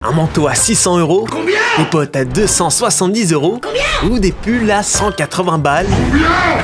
Un manteau à 600 €, des potes à 270 € ou des pulls à 180 balles.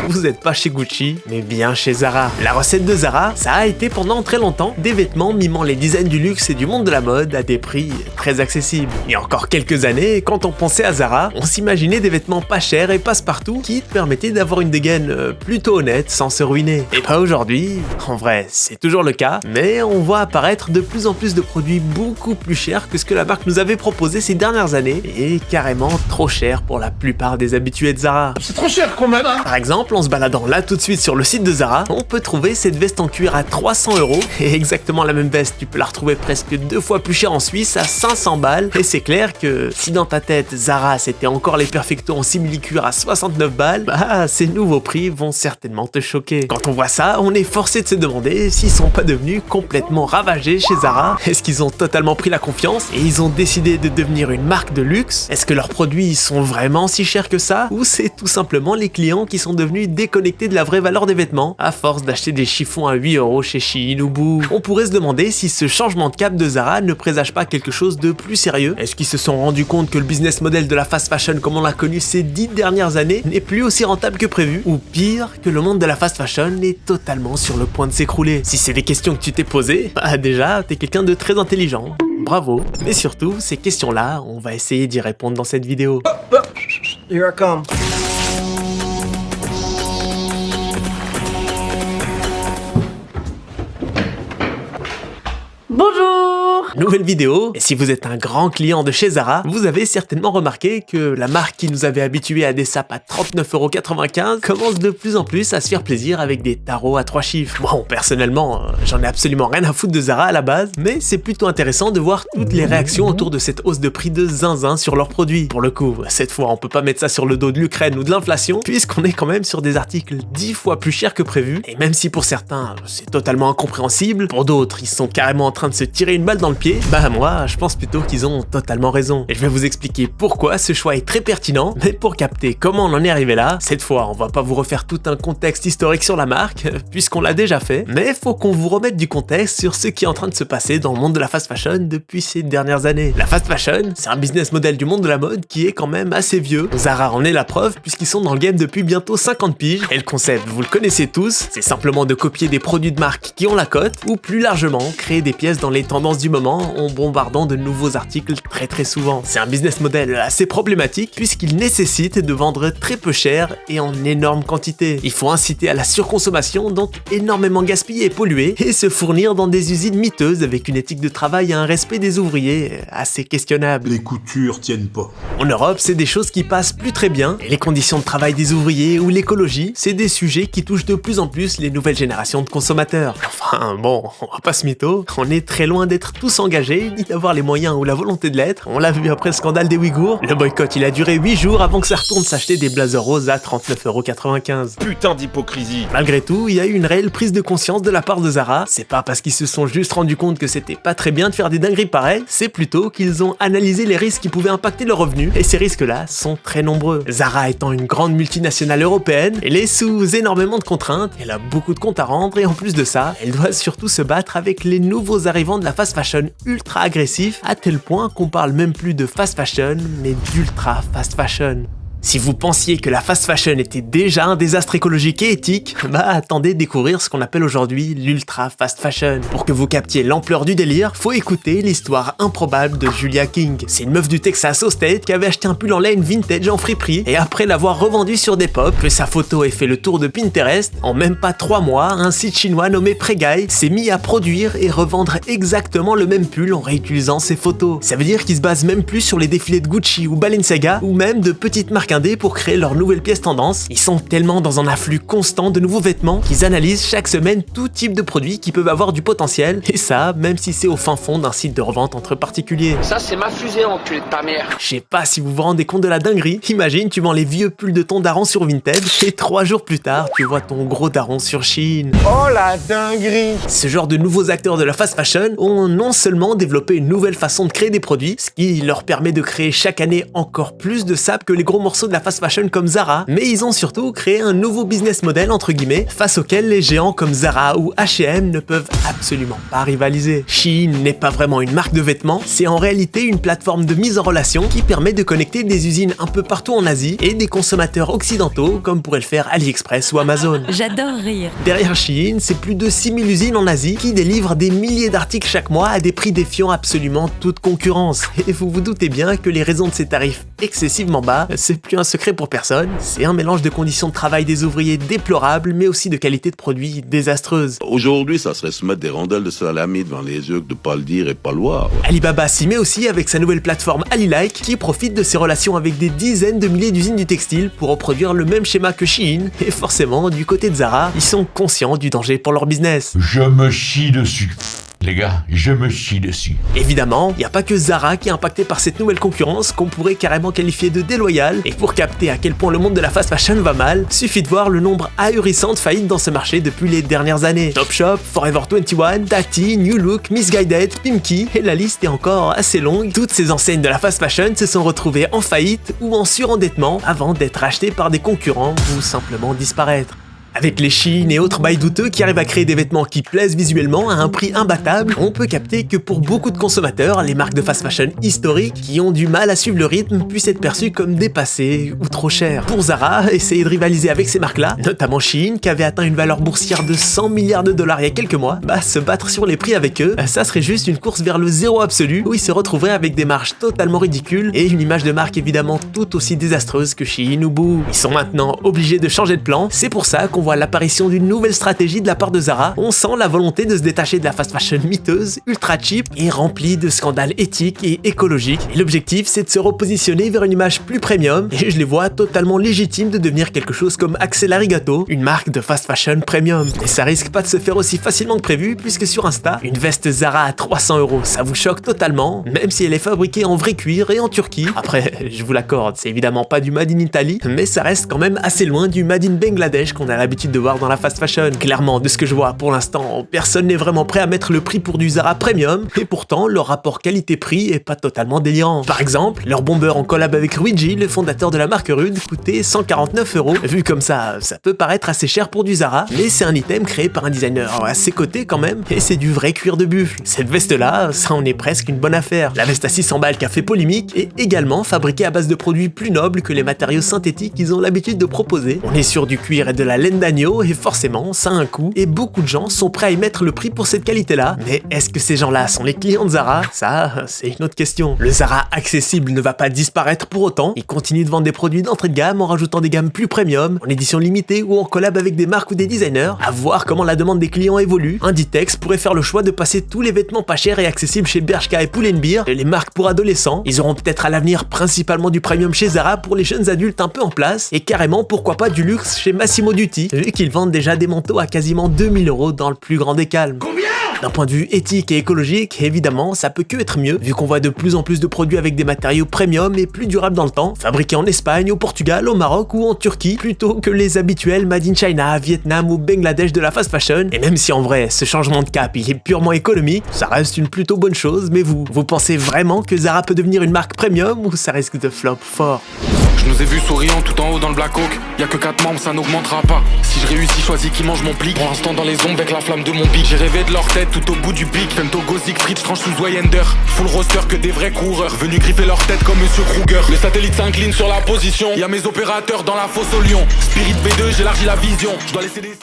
Vous n'êtes pas chez Gucci, mais bien chez Zara. La recette de Zara, ça a été pendant très longtemps des vêtements mimant les designs du luxe et du monde de la mode à des prix très accessibles. Il y a encore quelques années, quand on pensait à Zara, on s'imaginait des vêtements pas chers et passe-partout qui te permettaient d'avoir une dégaine plutôt honnête sans se ruiner. Et pas aujourd'hui, en vrai, c'est toujours le cas, mais on voit apparaître de plus en plus de produits beaucoup plus chers que ce que la marque nous avait proposé ces dernières années et carrément trop cher pour la plupart des habitués de Zara. C'est trop cher quand même, hein. Par exemple, en se baladant là tout de suite sur le site de Zara, on peut trouver cette veste en cuir à 300 € et exactement la même veste, tu peux la retrouver presque 2 fois plus cher en Suisse à 500 balles. Et c'est clair que si dans ta tête Zara c'était encore les perfectos en simili-cuir à 69 balles, bah ces nouveaux prix vont certainement te choquer. Quand on voit ça, on est forcé de se demander s'ils sont pas devenus complètement ravagés chez Zara. Est-ce qu'ils ont totalement pris la confiance et ils ont décidé de devenir une marque de luxe? Est-ce que leurs produits sont vraiment si chers que ça? Ou c'est tout simplement les clients qui sont devenus déconnectés de la vraie valeur des vêtements à force d'acheter des chiffons à 8 € chez Shein ou Boo? On pourrait se demander si ce changement de cap de Zara ne présage pas quelque chose de plus sérieux. Est-ce qu'ils se sont rendus compte que le business model de la fast fashion comme on l'a connu ces 10 dernières années n'est plus aussi rentable que prévu? Ou pire, que le monde de la fast fashion est totalement sur le point de s'écrouler? Si c'est des questions que tu t'es posées, bah déjà, t'es quelqu'un de très intelligent. Bravo. Mais surtout, ces questions-là, on va essayer d'y répondre dans cette vidéo. Here I come. Bonjour! Nouvelle vidéo, et si vous êtes un grand client de chez Zara, vous avez certainement remarqué que la marque qui nous avait habitués à des sapes à 39,95 € commence de plus en plus à se faire plaisir avec des tarots à 3 chiffres. Bon, personnellement, j'en ai absolument rien à foutre de Zara à la base, mais c'est plutôt intéressant de voir toutes les réactions autour de cette hausse de prix de zinzin sur leurs produits. Pour le coup, cette fois, on peut pas mettre ça sur le dos de l'Ukraine ou de l'inflation, puisqu'on est quand même sur des articles 10 fois plus chers que prévu, et même si pour certains, c'est totalement incompréhensible, pour d'autres, ils sont carrément en train de se tirer une balle dans le pied, bah moi je pense plutôt qu'ils ont totalement raison. Et je vais vous expliquer pourquoi ce choix est très pertinent, mais pour capter comment on en est arrivé là, cette fois on va pas vous refaire tout un contexte historique sur la marque, puisqu'on l'a déjà fait, mais faut qu'on vous remette du contexte sur ce qui est en train de se passer dans le monde de la fast fashion depuis ces dernières années. La fast fashion, c'est un business model du monde de la mode qui est quand même assez vieux. Zara en est la preuve puisqu'ils sont dans le game depuis bientôt 50 piges, et le concept, vous le connaissez tous, c'est simplement de copier des produits de marque qui ont la cote, ou plus largement, créer des pièces dans les tendances du moment en bombardant de nouveaux articles très souvent. C'est un business model assez problématique puisqu'il nécessite de vendre très peu cher et en énorme quantité. Il faut inciter à la surconsommation, donc énormément gaspiller et polluer, et se fournir dans des usines miteuses avec une éthique de travail et un respect des ouvriers assez questionnable. Les coutures tiennent pas. En Europe, c'est des choses qui passent plus très bien, et les conditions de travail des ouvriers ou l'écologie, c'est des sujets qui touchent de plus en plus les nouvelles générations de consommateurs. Enfin bon, on va pas se mytho, on est très loin d'être tous engagés, ni d'avoir les moyens ou la volonté de l'être. On l'a vu après le scandale des Ouïghours, le boycott il a duré 8 jours avant que ça retourne s'acheter des blazers roses à 39,95 €. Putain d'hypocrisie. Malgré tout, il y a eu une réelle prise de conscience de la part de Zara. C'est pas parce qu'ils se sont juste rendus compte que c'était pas très bien de faire des dingueries pareilles, c'est plutôt qu'ils ont analysé les risques qui pouvaient impacter leurs revenus, et ces risques-là sont très nombreux. Zara étant une grande multinationale européenne, elle est sous énormément de contraintes, elle a beaucoup de comptes à rendre, et en plus de ça, elle doit surtout se battre avec les nouveaux arrivants de la fast fashion ultra agressifs, à tel point qu'on parle même plus de fast fashion, mais d'ultra fast fashion. Si vous pensiez que la fast fashion était déjà un désastre écologique et éthique, bah attendez de découvrir ce qu'on appelle aujourd'hui l'ultra fast fashion. Pour que vous captiez l'ampleur du délire, faut écouter l'histoire improbable de Julia King. C'est une meuf du Texas au State qui avait acheté un pull en laine vintage en friperie, et après l'avoir revendu sur Depop, que sa photo ait fait le tour de Pinterest, en même pas 3 mois, un site chinois nommé Pregai s'est mis à produire et revendre exactement le même pull en réutilisant ses photos. Ça veut dire qu'ils se basent même plus sur les défilés de Gucci ou Balenciaga, ou même de petites marques indé pour créer leurs nouvelles pièces tendances. Ils sont tellement dans un afflux constant de nouveaux vêtements qu'ils analysent chaque semaine tout type de produits qui peuvent avoir du potentiel, et ça, même si c'est au fin fond d'un site de revente entre particuliers. Ça c'est ma fusée, enculé de ta mère. Je sais pas si vous vous rendez compte de la dinguerie. Imagine, tu vends les vieux pulls de ton daron sur Vinted, et 3 jours plus tard, tu vois ton gros daron sur Shein. Oh la dinguerie. Ce genre de nouveaux acteurs de la fast fashion ont non seulement développé une nouvelle façon de créer des produits, ce qui leur permet de créer chaque année encore plus de sapes que les gros morceaux berceau de la fast fashion comme Zara, mais ils ont surtout créé un nouveau business model entre guillemets, face auquel les géants comme Zara ou H&M ne peuvent absolument pas rivaliser. Shein n'est pas vraiment une marque de vêtements, c'est en réalité une plateforme de mise en relation qui permet de connecter des usines un peu partout en Asie et des consommateurs occidentaux comme pourrait le faire AliExpress ou Amazon. J'adore rire. Derrière Shein, c'est plus de 6000 usines en Asie qui délivrent des milliers d'articles chaque mois à des prix défiant absolument toute concurrence. Et vous vous doutez bien que les raisons de ces tarifs excessivement bas, c'est plus un secret pour personne, c'est un mélange de conditions de travail des ouvriers déplorables mais aussi de qualité de produits désastreuse. Aujourd'hui, ça serait se mettre des rondelles de salami devant les yeux que de pas le dire et pas le voir. Alibaba s'y met aussi avec sa nouvelle plateforme AliLike qui profite de ses relations avec des dizaines de milliers d'usines du textile pour reproduire le même schéma que Shein. Et forcément, du côté de Zara, ils sont conscients du danger pour leur business. Je me chie dessus. Les gars, je me chie dessus. Évidemment, il n'y a pas que Zara qui est impacté par cette nouvelle concurrence qu'on pourrait carrément qualifier de déloyale, et pour capter à quel point le monde de la fast fashion va mal, suffit de voir le nombre ahurissant de faillites dans ce marché depuis les dernières années. Topshop, Forever 21, Tati, New Look, Missguided, Pimki, et la liste est encore assez longue. Toutes ces enseignes de la fast fashion se sont retrouvées en faillite ou en surendettement avant d'être achetées par des concurrents ou simplement disparaître. Avec les Shein et autres bails douteux qui arrivent à créer des vêtements qui plaisent visuellement à un prix imbattable, on peut capter que pour beaucoup de consommateurs, les marques de fast fashion historiques qui ont du mal à suivre le rythme puissent être perçues comme dépassées ou trop chères. Pour Zara, essayer de rivaliser avec ces marques-là, notamment Shein qui avait atteint une valeur boursière de 100 milliards de dollars il y a quelques mois, se battre sur les prix avec eux, ça serait juste une course vers le zéro absolu où ils se retrouveraient avec des marges totalement ridicules et une image de marque évidemment tout aussi désastreuse que Shein ou Boo. Ils sont maintenant obligés de changer de plan, c'est pour ça qu'on voit l'apparition d'une nouvelle stratégie de la part de Zara. On sent la volonté de se détacher de la fast fashion miteuse, ultra cheap et remplie de scandales éthiques et écologiques. Et l'objectif, c'est de se repositionner vers une image plus premium et je les vois totalement légitimes de devenir quelque chose comme Axel Arigato, une marque de fast fashion premium. Et ça risque pas de se faire aussi facilement que prévu puisque sur Insta, une veste Zara à 300 €, ça vous choque totalement, même si elle est fabriquée en vrai cuir et en Turquie. Après, je vous l'accorde, c'est évidemment pas du Made in Italy, mais ça reste quand même assez loin du Made in Bangladesh qu'on a l'habitude de voir dans la fast fashion. Clairement, de ce que je vois pour l'instant, personne n'est vraiment prêt à mettre le prix pour du Zara premium, et pourtant leur rapport qualité-prix est pas totalement délirant. Par exemple, leur bomber en collab avec Luigi, le fondateur de la marque Rude, coûtait 149 €. Vu comme ça peut paraître assez cher pour du Zara, mais c'est un item créé par un designer assez coté quand même, et c'est du vrai cuir de buffle. Cette veste-là, ça en est presque une bonne affaire. La veste à 600 balles qui a fait polémique est également fabriquée à base de produits plus nobles que les matériaux synthétiques qu'ils ont l'habitude de proposer. On est sur du cuir et de la laine d'agneau, et forcément, ça a un coût, et beaucoup de gens sont prêts à y mettre le prix pour cette qualité-là. Mais est-ce que ces gens-là sont les clients de Zara? Ça, c'est une autre question. Le Zara accessible ne va pas disparaître pour autant. Il continue de vendre des produits d'entrée de gamme en rajoutant des gammes plus premium, en édition limitée ou en collab avec des marques ou des designers. À voir comment la demande des clients évolue. Inditex pourrait faire le choix de passer tous les vêtements pas chers et accessibles chez Bershka et Pull&Bear, et les marques pour adolescents. Ils auront peut-être à l'avenir principalement du premium chez Zara pour les jeunes adultes un peu en place, et carrément pourquoi pas du luxe chez Massimo Dutti, vu qu'ils vendent déjà des manteaux à quasiment 2000 € dans le plus grand des calmes. D'un point de vue éthique et écologique, évidemment, ça peut que être mieux, vu qu'on voit de plus en plus de produits avec des matériaux premium et plus durables dans le temps, fabriqués en Espagne, au Portugal, au Maroc ou en Turquie, plutôt que les habituels Made in China, Vietnam ou Bangladesh de la fast fashion. Et même si en vrai, ce changement de cap, il est purement économique, ça reste une plutôt bonne chose, mais vous pensez vraiment que Zara peut devenir une marque premium ou ça risque de flop fort? Je nous ai vus souriants tout en haut dans le Black Hawk. Y'a que 4 membres, ça n'augmentera pas. Si je réussis, choisis qui mange mon plic. Pour l'instant dans les ombres avec la flamme de mon pic. J'ai rêvé de leur tête tout au bout du pic. Femto, Gothic, Fritz, tranche sous Wayender. Full roster que des vrais coureurs. Venus griffer leur tête comme Monsieur Kruger. Le satellite s'incline sur la position. Y'a mes opérateurs dans la fosse au lion. Spirit V2, j'élargis la vision. Je dois laisser des...